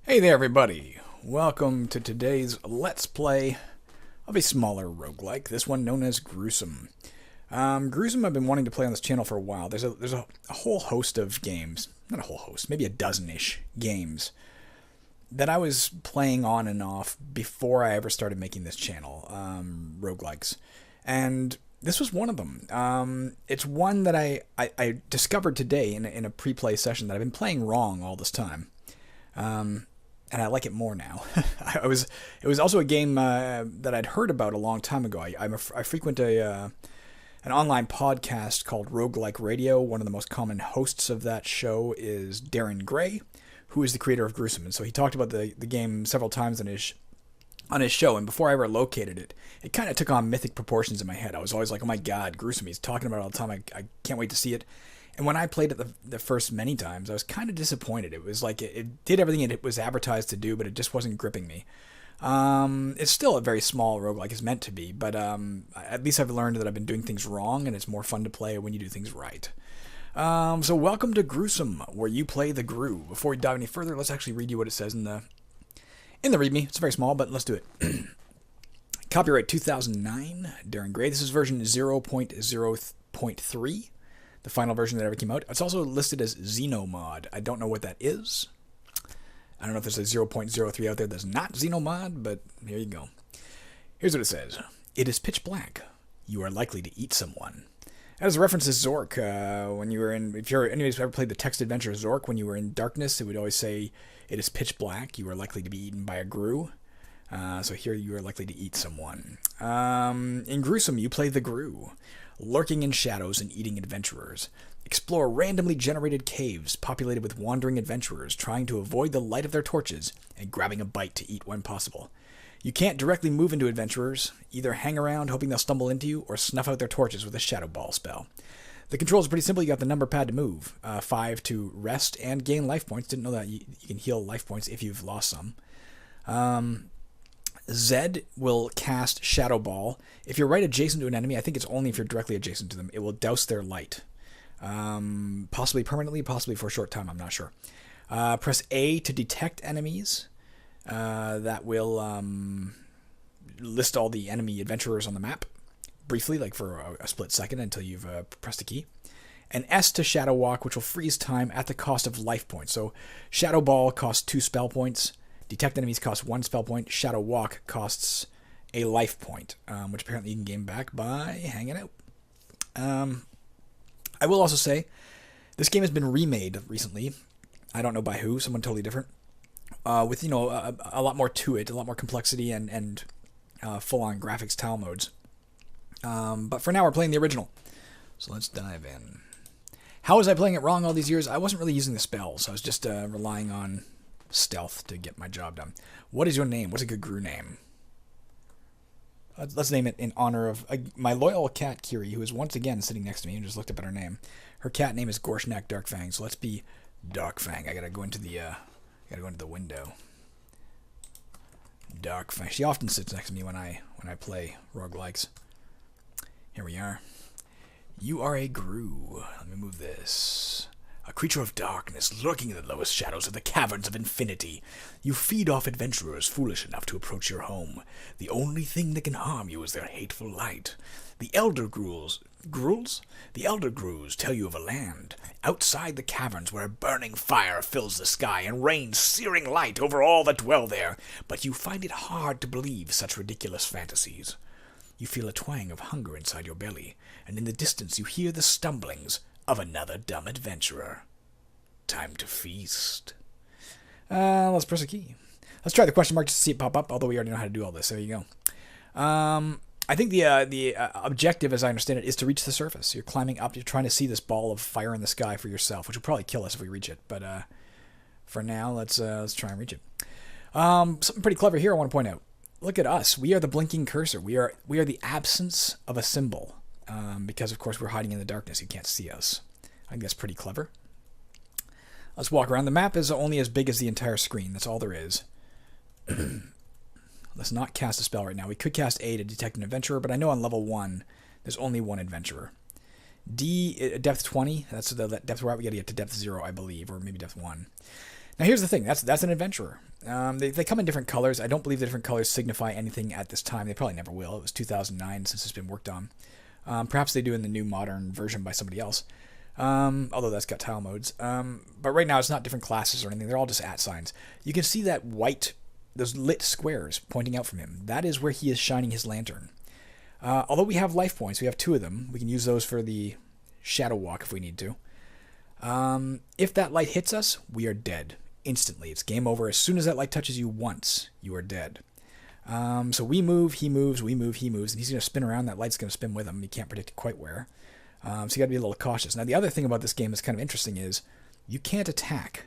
Hey there everybody, welcome to today's Let's Play of a smaller roguelike, this one known as Gruesome. Gruesome I've been wanting to play on this channel for a while. There's a whole host of games, not a whole host, maybe a dozen-ish games that I was playing on and off before I ever started making this channel, roguelikes. And this was one of them. It's one that I discovered today in a pre-play session that I've been playing wrong all this time. And I like it more now. It was also a game that I'd heard about a long time ago. I frequent an online podcast called Roguelike Radio. One of the most common hosts of that show is Darren Grey, who is the creator of Gruesome. And so he talked about the game several times on his show. And before I ever located it, it kind of took on mythic proportions in my head. I was always like, oh my god, Gruesome, he's talking about it all the time. I can't wait to see it. And when I played it the first many times, I was kind of disappointed. It was like it did everything it was advertised to do, but it just wasn't gripping me. It's still a very small roguelike it's meant to be, but at least I've learned that I've been doing things wrong, and it's more fun to play when you do things right. So welcome to Gruesome, where you play the Gru. Before we dive any further, let's actually read you what it says in the README. It's very small, but let's do it. Copyright 2009, Darren Grey. This is version 0.0.3. The final version that ever came out. It's also listed as Xenomod. I don't know what that is. I don't know if there's a 0.03 out there that's not Xenomod, but here you go. Here's what it says. It is pitch black. You are likely to eat someone. That is a reference to Zork. When you were in, if you're anybody's ever played the text adventure Zork, when you were in darkness, it would always say, it is pitch black. You are likely to be eaten by a Gru. So here you are likely to eat someone. In Gruesome, you play the Gru. Lurking in shadows and eating adventurers. Explore randomly generated caves populated with wandering adventurers trying to avoid the light of their torches and grabbing a bite to eat when possible. You can't directly move into adventurers. Either hang around hoping they'll stumble into you or snuff out their torches with a shadow ball spell. The controls are pretty simple. You got the number pad to move. 5 to rest and gain life points. Didn't know that you can heal life points if you've lost some. Z will cast Shadow Ball. If you're right adjacent to an enemy, I think it's only if you're directly adjacent to them, it will douse their light. Possibly permanently, possibly for a short time, I'm not sure. Press A to detect enemies. That will list all the enemy adventurers on the map, briefly, like for a split second until you've pressed a key. And S to Shadow Walk, which will freeze time at the cost of life points. So Shadow Ball costs 2 spell points. Detect enemies costs 1 spell point. Shadow Walk costs a life point, which apparently you can gain back by hanging out. I will also say, this game has been remade recently. I don't know by who, someone totally different. With, a lot more to it, a lot more complexity and full-on graphics tile modes. But for now, we're playing the original. So let's dive in. How was I playing it wrong all these years? I wasn't really using the spells. I was just relying on stealth to get my job done. What is your name? What's a good Gru name? Let's name it in honor of my loyal cat Kiri, who is once again sitting next to me and just looked up at her name. Her cat name is Gorshnak Darkfang, so let's be Darkfang. I gotta go into the window. Darkfang. She often sits next to me when I play roguelikes. Here we are. You are a Gru. Let me move this. A creature of darkness, lurking in the lowest shadows of the caverns of infinity. You feed off adventurers foolish enough to approach your home. The only thing that can harm you is their hateful light. The Elder Grus tell you of a land outside the caverns where a burning fire fills the sky and rains searing light over all that dwell there, but you find it hard to believe such ridiculous fantasies. You feel a twang of hunger inside your belly, and in the distance you hear the stumblings of another dumb adventurer. Time to feast. Let's press a key. Let's try the question mark just to see it pop up, although we already know how to do all this. There you go. I think the objective, as I understand it, is to reach the surface. You're climbing up. You're trying to see this ball of fire in the sky for yourself, which will probably kill us if we reach it. But for now, let's try and reach it. Something pretty clever here I want to point out. Look at us. We are the blinking cursor. We are the absence of a symbol. Because, of course, we're hiding in the darkness. You can't see us. I think that's pretty clever. Let's walk around. The map is only as big as the entire screen. That's all there is. Let's not cast a spell right now. We could cast A to detect an adventurer, but I know on level 1, there's only one adventurer. D, depth 20. That's the depth we're at. We got to get to depth 0, I believe, or maybe depth 1. Now here's the thing, that's an adventurer. They come in different colors. I don't believe the different colors signify anything at this time. They probably never will. It was 2009 since it's been worked on. Perhaps they do in the new modern version by somebody else. Although that's got tile modes. But right now it's not different classes or anything. They're all just @ signs. You can see that white, those lit squares pointing out from him. That is where he is shining his lantern. Although we have life points, we have 2 of them. We can use those for the shadow walk if we need to. If that light hits us, we are dead. Instantly. It's game over. As soon as that light touches you once, you are dead. So we move, he moves, we move, he moves, and he's going to spin around. That light's going to spin with him. You can't predict quite where. So you got to be a little cautious. Now, the other thing about this game that's kind of interesting is you can't attack.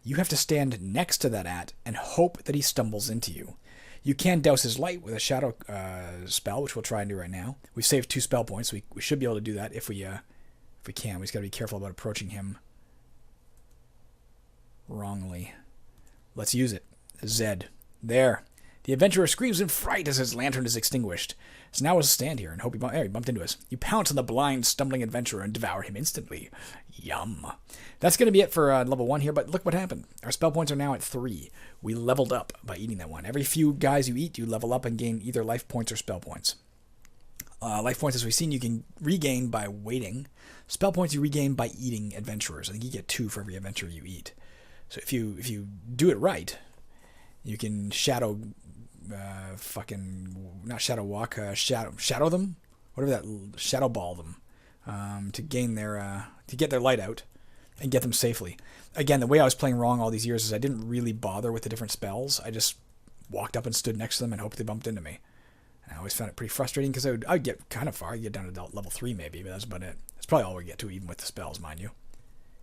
You have to stand next to that and hope that he stumbles into you. You can douse his light with a shadow spell, which we'll try and do right now. We've saved 2 spell points. So we should be able to do that if we can. We just got to be careful about approaching him wrongly. Let's use it. Zed. There. The adventurer screams in fright as his lantern is extinguished. So now we'll stand here and hope he bumped into us. You pounce on the blind, stumbling adventurer and devour him instantly. Yum. That's going to be it for level 1 here, but look what happened. Our spell points are now at 3. We leveled up by eating that one. Every few guys you eat, you level up and gain either life points or spell points. Life points, as we've seen, you can regain by waiting. Spell points you regain by eating adventurers. I think you get 2 for every adventurer you eat. So if you do it right, you can shadow not shadow walk, shadow them, whatever that, shadow ball them, to gain their to get their light out and get them safely. Again, the way I was playing wrong all these years is I didn't really bother with the different spells. I just walked up and stood next to them and hoped they bumped into me. And I always found it pretty frustrating because I'd get kind of far. I'd get down to level 3 maybe, but that's about it. That's probably all we get to, even with the spells, mind you.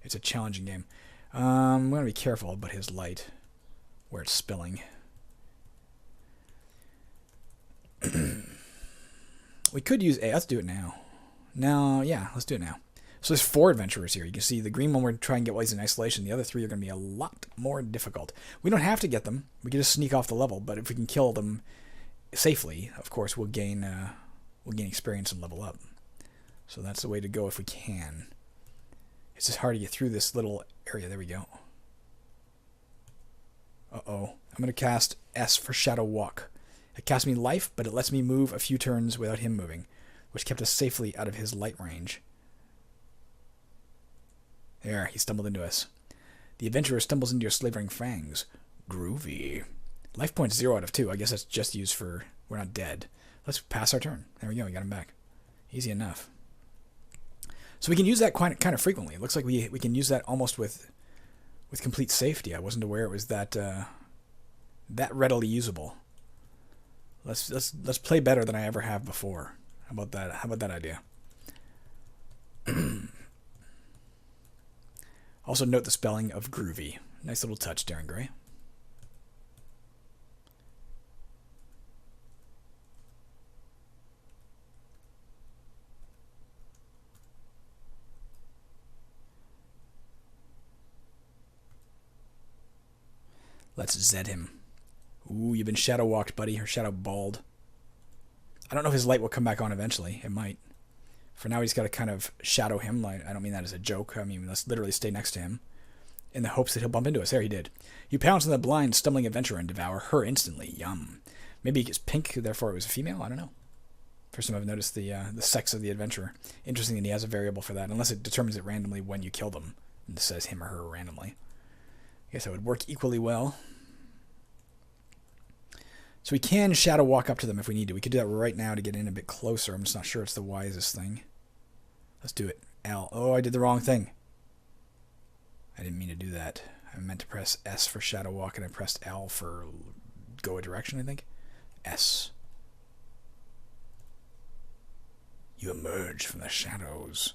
It's a challenging game. I'm going to be careful about his light, where it's spilling. We could use let's do it now. Let's do it now. So there's 4 adventurers here. You can see the green one we're trying to get while he's in isolation. The other 3 are going to be a lot more difficult. We don't have to get them. We can just sneak off the level, but if we can kill them safely, of course, we'll gain experience and level up. So that's the way to go if we can. It's just hard to get through this little area. There we go. Uh-oh. I'm going to cast S for Shadow Walk. It casts me life, but it lets me move a few turns without him moving, which kept us safely out of his light range. There, he stumbled into us. The adventurer stumbles into your slavering fangs. Groovy. Life points 0 out of 2. I guess that's just used for we're not dead. Let's pass our turn. There we go. We got him back. Easy enough. So we can use that kind of frequently. It looks like we can use that almost with complete safety. I wasn't aware it was that readily usable. Let's play better than I ever have before. How about that? How about that idea? Also note the spelling of groovy. Nice little touch, Darren Grey. Let's Zed him. Ooh, you've been shadow walked, buddy, or shadow balled. I don't know if his light will come back on eventually. It might. For now, he's got to kind of shadow him. Like, I don't mean that as a joke. I mean, let's literally stay next to him in the hopes that he'll bump into us. There, he did. You pounce on the blind, stumbling adventurer and devour her instantly. Yum. Maybe he gets pink, therefore it was a female. I don't know. First time I've noticed the sex of the adventurer. Interesting that he has a variable for that, unless it determines it randomly when you kill them. And it says him or her randomly. I guess that would work equally well. So we can shadow walk up to them if we need to. We could do that right now to get in a bit closer. I'm just not sure it's the wisest thing. Let's do it. L. Oh, I did the wrong thing. I didn't mean to do that. I meant to press S for shadow walk, and I pressed L for go a direction, I think. S. You emerge from the shadows.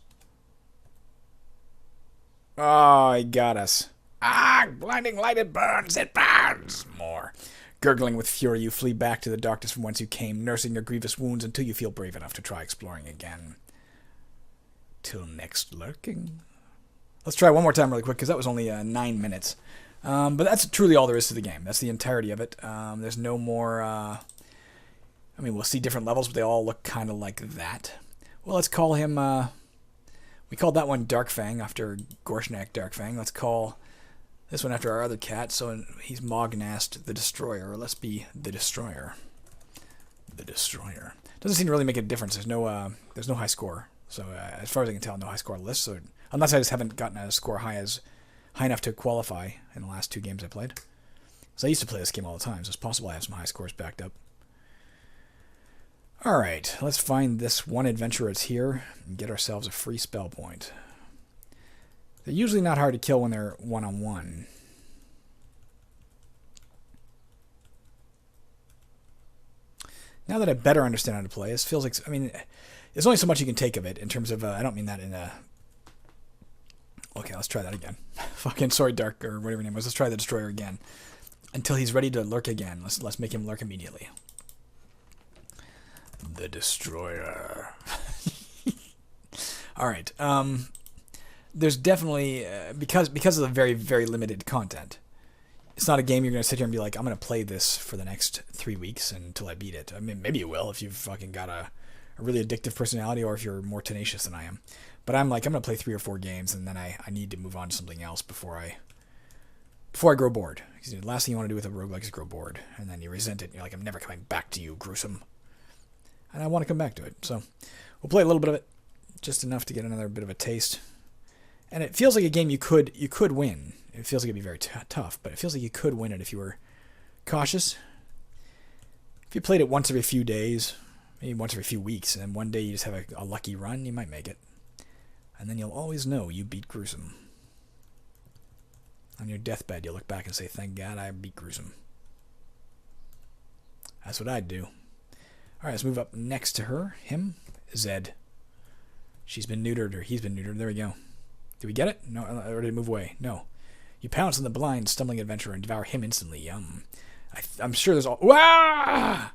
Oh, he got us. Ah, blinding light, it burns, it burns. More. Gurgling with fury, you flee back to the darkness from whence you came, nursing your grievous wounds until you feel brave enough to try exploring again. Till next lurking. Let's try one more time really quick, because that was only 9 minutes. But that's truly all there is to the game. That's the entirety of it. There's no more... I mean, we'll see different levels, but they all look kind of like that. Well, let's call him... we called that one Dark Fang, after Gorshnak Dark Fang. Let's call This one after our other cat, so he's Mognast the Destroyer. Let's be the Destroyer. The Destroyer. Doesn't seem to really make a difference. There's no high score. So as far as I can tell, no high score list. So unless I just haven't gotten a score high enough to qualify in the last 2 games I played. So I used to play this game all the time, so it's possible I have some high scores backed up. Alright, let's find this one adventurer that's here and get ourselves a free spell point. They're usually not hard to kill when they're one-on-one. Now that I better understand how to play, this feels like... I mean, there's only so much you can take of it in terms of... I don't mean that in a... Okay, let's try that again. Fucking sorry, Dark, or whatever your name was. Let's try the Destroyer again. Until he's ready to lurk again. Let's make him lurk immediately. The Destroyer. Alright, there's definitely... because of the very, very limited content, it's not a game you're going to sit here and be like, I'm going to play this for the next 3 weeks until I beat it. I mean, maybe you will if you've fucking got a really addictive personality or if you're more tenacious than I am. But I'm like, I'm going to play 3 or 4 games and then I need to move on to something else before I grow bored. Because the last thing you want to do with a roguelike is grow bored. And then you resent it and you're like, I'm never coming back to you, Gruesome. And I want to come back to it. So we'll play a little bit of it. Just enough to get another bit of a taste. And it feels like a game you could win. It feels like it'd be very tough, but it feels like you could win it if you were cautious. If you played it once every few days, maybe once every few weeks, and then one day you just have a lucky run, you might make it. And then you'll always know you beat Gruesome. On your deathbed, you'll look back and say, thank God I beat Gruesome. That's what I'd do. Alright, let's move up next to her. Him. Zed. She's been neutered, or he's been neutered. There we go. Did we get it? No, or did it move away? No. You pounce on the blind, stumbling adventurer and devour him instantly. Yum. I'm sure there's all... Wah! I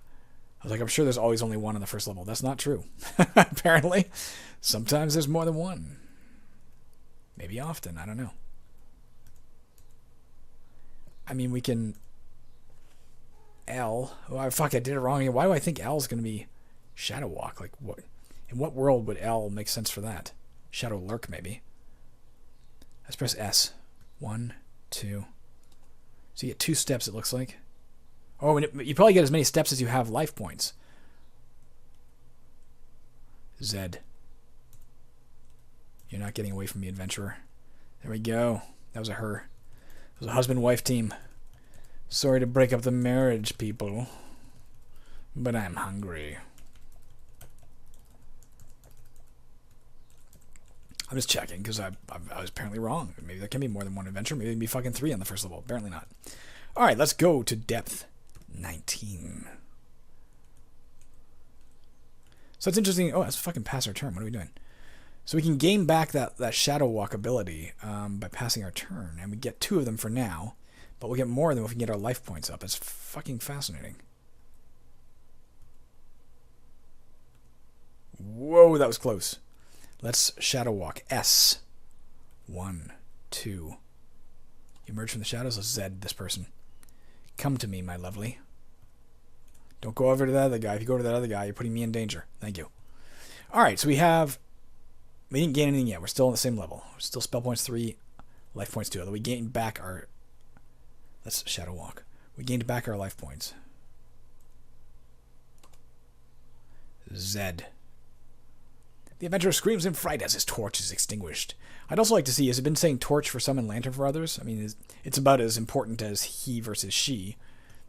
was like, I'm sure there's always only one on the first level. That's not true. Apparently. Sometimes there's more than one. Maybe often. I don't know. I mean, we can... L. Oh, fuck, I did it wrong. Why do I think L is going to be Shadow Walk? Like, what? In what world would L make sense for that? Shadow Lurk, maybe. Let's press S. 1, 2. So you get 2 steps, it looks like. Oh, and you probably get as many steps as you have life points. Z. You're not getting away from me, adventurer. There we go. That was a her. It was a husband-wife team. Sorry to break up the marriage, people. But I'm hungry. I'm just checking, because I was apparently wrong. Maybe there can be more than one adventure. Maybe there can be fucking 3 on the first level. Apparently not. Alright, let's go to depth 19. So it's interesting. Oh, that's fucking pass our turn. What are we doing? So we can gain back that Shadow Walk ability by passing our turn. And we get 2 of them for now. But we'll get more of them if we can get our life points up. It's fucking fascinating. Whoa, that was close. Let's Shadow Walk. S. 1, 2. You emerge from the shadows. Let's Z this person. Come to me, my lovely. Don't go over to that other guy. If you go to that other guy, you're putting me in danger. Thank you. Alright, so we didn't gain anything yet. We're still on the same level. We're still spell points 3, life points 2. Although we gained back our... Let's Shadow Walk. We gained back our life points. Z. The adventurer screams in fright as his torch is extinguished. I'd also like to see, has it been saying torch for some and lantern for others? I mean, it's about as important as he versus she.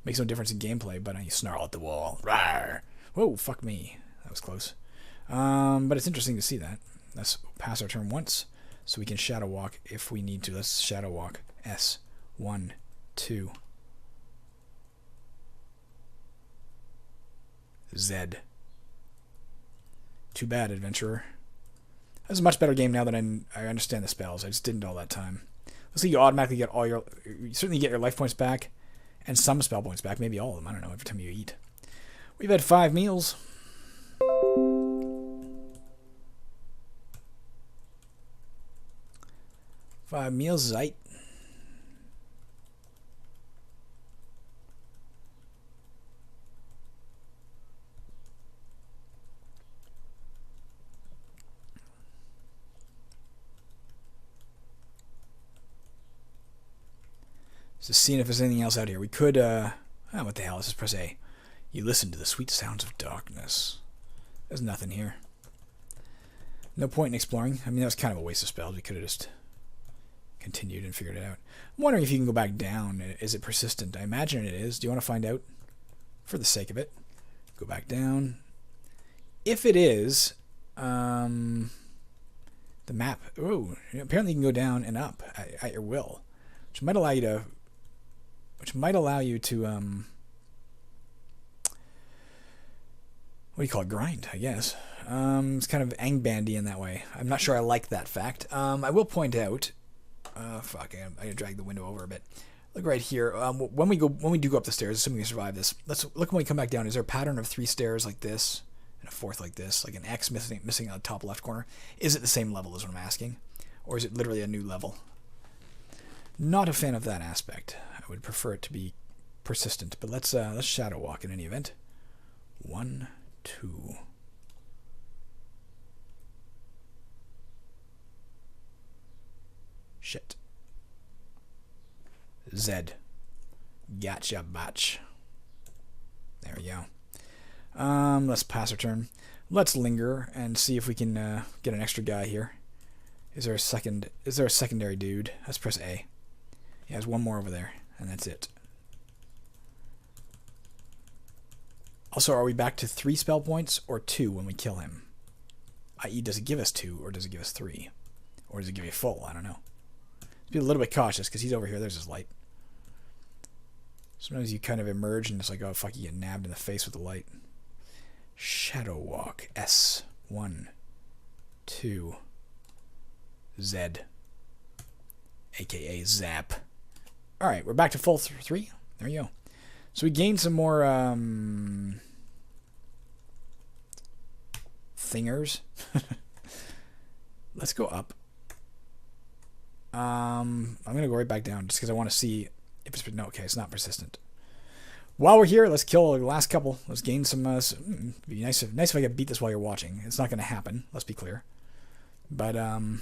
Makes no difference in gameplay, but I snarl at the wall. Rawr! Whoa, fuck me. That was close. But it's interesting to see that. Let's pass our turn once, so we can Shadow Walk if we need to. Let's Shadow Walk. S. 1, 2. Z. Too bad, adventurer. This is a much better game now that I understand the spells. I just didn't all that time. Looks like you automatically get all your... You certainly get your life points back, and some spell points back. Maybe all of them. I don't know, every time you eat. We've had 5 meals. Five meals, Zeit. Just seeing if there's anything else out here. We could, what the hell? Let's just press A. You listen to the sweet sounds of darkness. There's nothing here. No point in exploring. I mean, that was kind of a waste of spells. We could have just continued and figured it out. I'm wondering if you can go back down. Is it persistent? I imagine it is. Do you want to find out? For the sake of it. Go back down. If it is, the map... Oh, apparently you can go down and up at your will. Which might allow you to... what do you call it? Grind, I guess. It's kind of angbandy in that way. I'm not sure I like that fact. I will point out... fuck, I gotta drag the window over a bit. Look right here. When we do go up the stairs, assuming we survive this, let's look when we come back down. Is there a pattern of 3 stairs like this, and a 4th like this, like an X missing on the top left corner? Is it the same level is what I'm asking? Or is it literally a new level? Not a fan of that aspect. I would prefer it to be persistent, but let's shadow walk in any event. 1, 2. Shit. Z. Gotcha, batch. There we go. Let's pass our turn. Let's linger and see if we can get an extra guy here. Is there a secondary dude? Let's press A. Yeah, there's one more over there, and that's it. Also, are we back to 3 spell points or 2 when we kill him? I.e., does it give us 2 or does it give us 3? Or does it give you full? I don't know. Be a little bit cautious because he's over here. There's his light. Sometimes you kind of emerge and it's like, oh fuck, you get nabbed in the face with the light. Shadow walk. S. 1, 2. Z. AKA zap. Alright, we're back to full 3. There you go. So we gained some more thingers. Let's go up. I'm going to go right back down just because I want to see if it's... No, okay, it's not persistent. While we're here, let's kill the last couple. Let's gain some... it'd be nice if I could beat this while you're watching. It's not going to happen, let's be clear. But I'm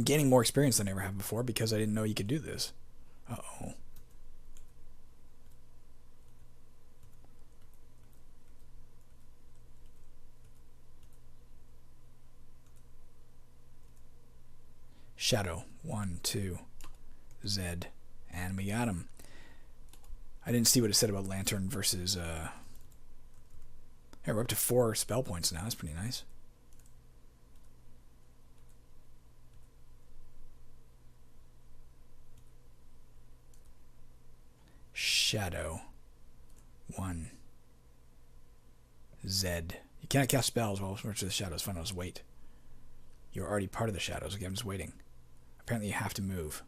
gaining more experience than I ever have before because I didn't know you could do this. Uh-oh. Shadow. 1, 2. Z. And we got him. I didn't see what it said about Lantern versus... Hey, we're up to 4 spell points now. That's pretty nice. Shadow. 1. Z. You can't cast spells while the shadows find out. Wait. You're already part of the shadows. Okay, I'm just waiting. Apparently you have to move.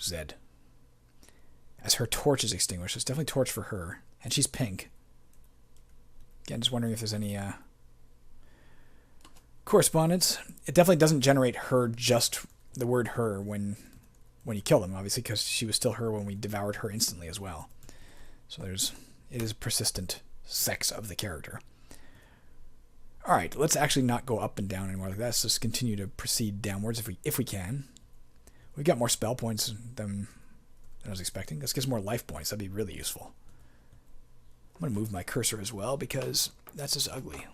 Z. As her torch is extinguished. It's definitely torch for her. And she's pink. Again, just wondering if there's any correspondence. It definitely doesn't generate her, just the word her when you kill them, obviously, because she was still her when we devoured her instantly as well. So it is persistent sex of the character. Alright, let's actually not go up and down anymore like that. Let's just continue to proceed downwards if we can. We've got more spell points than I was expecting. Let's get some more life points. That'd be really useful. I'm going to move my cursor as well because that's just ugly.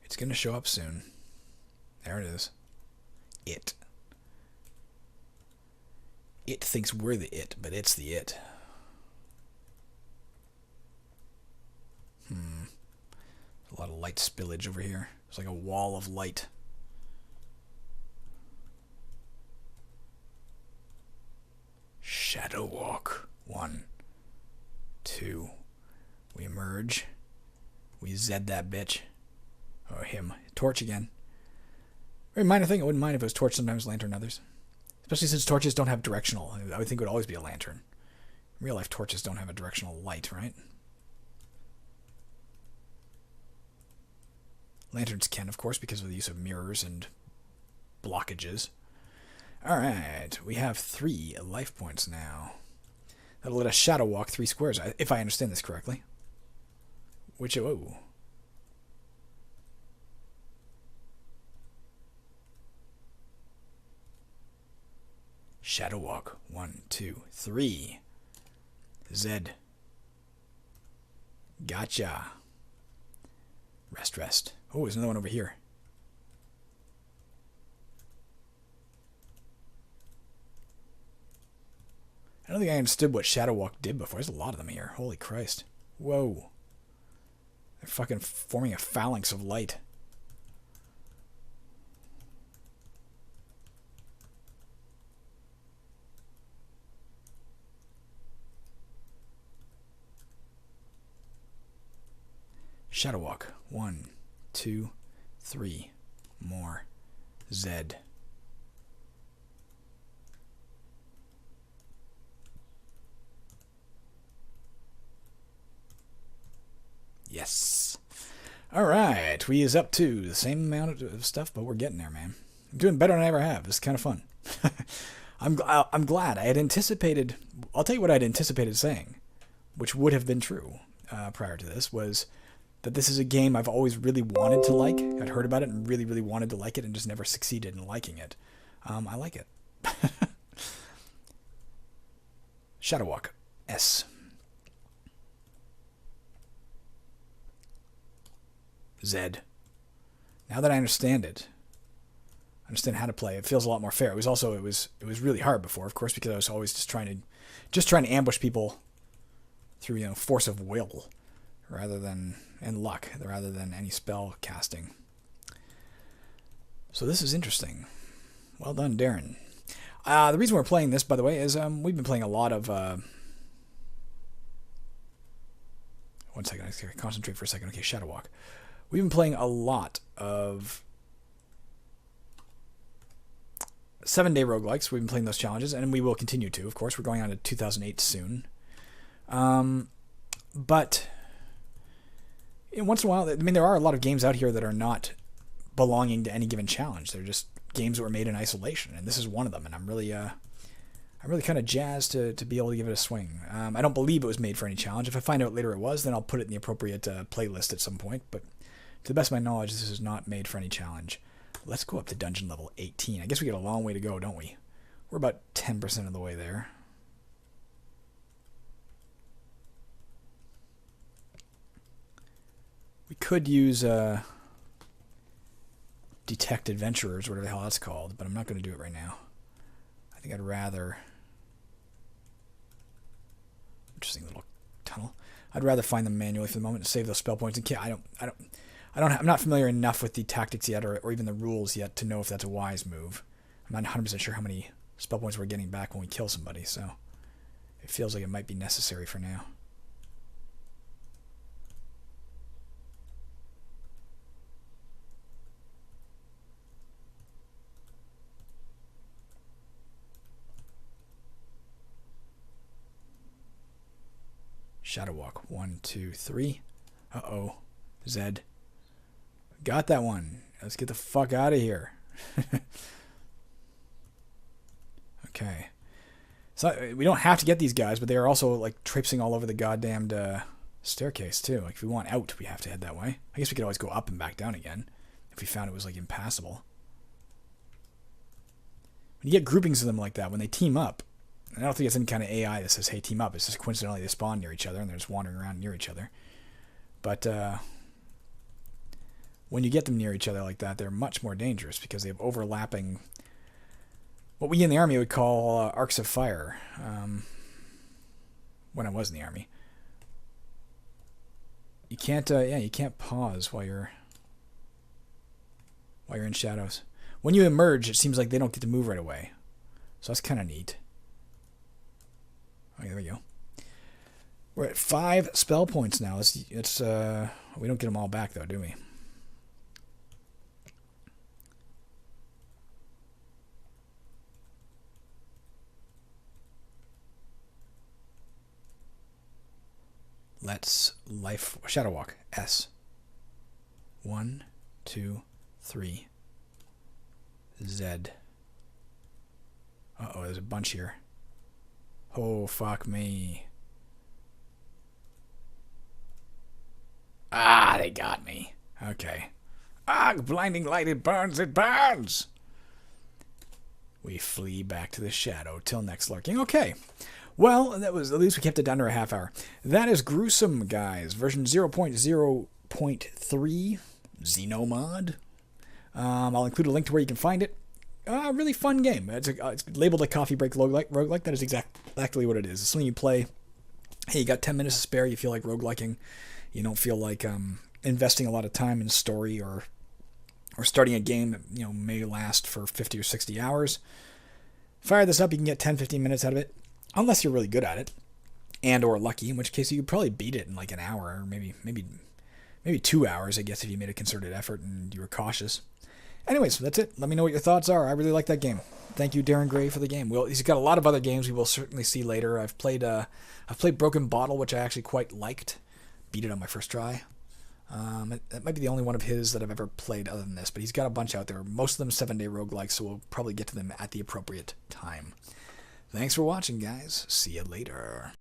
It's going to show up soon. There it is. It. It thinks we're the it, but it's the it. A lot of light spillage over here. It's like a wall of light. Shadow walk. 1, 2. We emerge. We zed that bitch. Or him. Torch again. Very minor thing. I wouldn't mind if it was torch sometimes, lantern others. Especially since torches don't have directional. I would think it would always be a lantern. In real life, torches don't have a directional light, right? Lanterns can, of course, because of the use of mirrors and blockages. Alright, we have 3 life points now. That'll let us shadow walk 3 squares, if I understand this correctly. Which, oh. Shadow walk. 1, 2, 3. Z. Gotcha. Rest, rest. Oh, there's another one over here. I don't think I understood what Shadow Walk did before. There's a lot of them here. Holy Christ. Whoa. They're fucking forming a phalanx of light. Shadow Walk. 1, 2, 3. More. Z. Yes. Alright, we is up to the same amount of stuff, but we're getting there, man. I'm doing better than I ever have. It's kind of fun. I'm glad. I had anticipated... I'll tell you what I'd anticipated saying, which would have been true prior to this, was that this is a game I've always really wanted to like. I'd heard about it and really, really wanted to like it and just never succeeded in liking it. I like it. Shadow Walk. S. Z. Now that I understand it, I understand how to play, it feels a lot more fair. It was really hard before, of course, because I was always just trying to ambush people through, force of will and luck rather than any spell casting. So this is interesting. Well done, Darren. The reason we're playing this, by the way, is we've been playing a lot of... 1 second, I gotta concentrate for a second. Okay, Shadow Walk. We've been playing a lot of 7-day roguelikes. We've been playing those challenges, and we will continue to. Of course, we're going on to 2008 soon. But once in a while, I mean, there are a lot of games out here that are not belonging to any given challenge. They're just games that were made in isolation, and this is one of them. And I'm really kind of jazzed to be able to give it a swing. I don't believe it was made for any challenge. If I find out later it was, then I'll put it in the appropriate playlist at some point. But to the best of my knowledge, this is not made for any challenge. Let's go up to dungeon level 18. I guess we got a long way to go, don't we? We're about 10% of the way there. We could use Detect Adventurers, whatever the hell that's called, but I'm not going to do it right now. I think I'd rather... Interesting little tunnel. I'd rather find them manually for the moment and save those spell points. And I'm not familiar enough with the tactics yet, or even the rules yet, to know if that's a wise move. I'm not 100% sure how many spell points we're getting back when we kill somebody, so it feels like it might be necessary for now. Shadow Walk. 1, 2, 3. Uh-oh. Z. Got that one. Let's get the fuck out of here. Okay. So we don't have to get these guys, but they are also like traipsing all over the goddamned staircase too. Like if we want out, we have to head that way. I guess we could always go up and back down again if we found it was like impassable. When you get groupings of them like that, when they team up, I don't think it's any kind of AI that says, hey, team up. It's just coincidentally they spawn near each other and they're just wandering around near each other. But when you get them near each other like that, they're much more dangerous because they have overlapping, what we in the army would call arcs of fire. When I was in the army. You can't, you can't pause while you're in shadows. When you emerge, it seems like they don't get to move right away. So that's kind of neat. Okay, there we go. We're at 5 spell points now. It's we don't get them all back though, do we? Let's Shadow Walk. S. 1, 2, 3. Z. Uh-oh, there's a bunch here. Oh, fuck me. Ah, they got me. Okay. Ah, blinding light, it burns, it burns! We flee back to the shadow till next lurking. Okay. Well, that was, at least we kept it under a half hour. That is Gruesome, guys. Version 0.0.3 Xenomod. I'll include a link to where you can find it. Really fun game. It's labeled a coffee break roguelike. That is exactly what it is. It's something you play. Hey, you got 10 minutes to spare. You feel like rogueliking. You don't feel like investing a lot of time in story or starting a game that may last for 50 or 60 hours. Fire this up. You can get 10-15 minutes out of it. Unless you're really good at it, and or lucky, in which case you could probably beat it in like an hour, or maybe 2 hours, I guess, if you made a concerted effort and you were cautious. Anyways, that's it. Let me know what your thoughts are. I really like that game. Thank you, Darren Grey, for the game. Well, he's got a lot of other games we will certainly see later. I've played Broken Bottle, which I actually quite liked. Beat it on my first try. That might be the only one of his that I've ever played other than this, but he's got a bunch out there. Most of them 7-day roguelikes, so we'll probably get to them at the appropriate time. Thanks for watching, guys. See you later.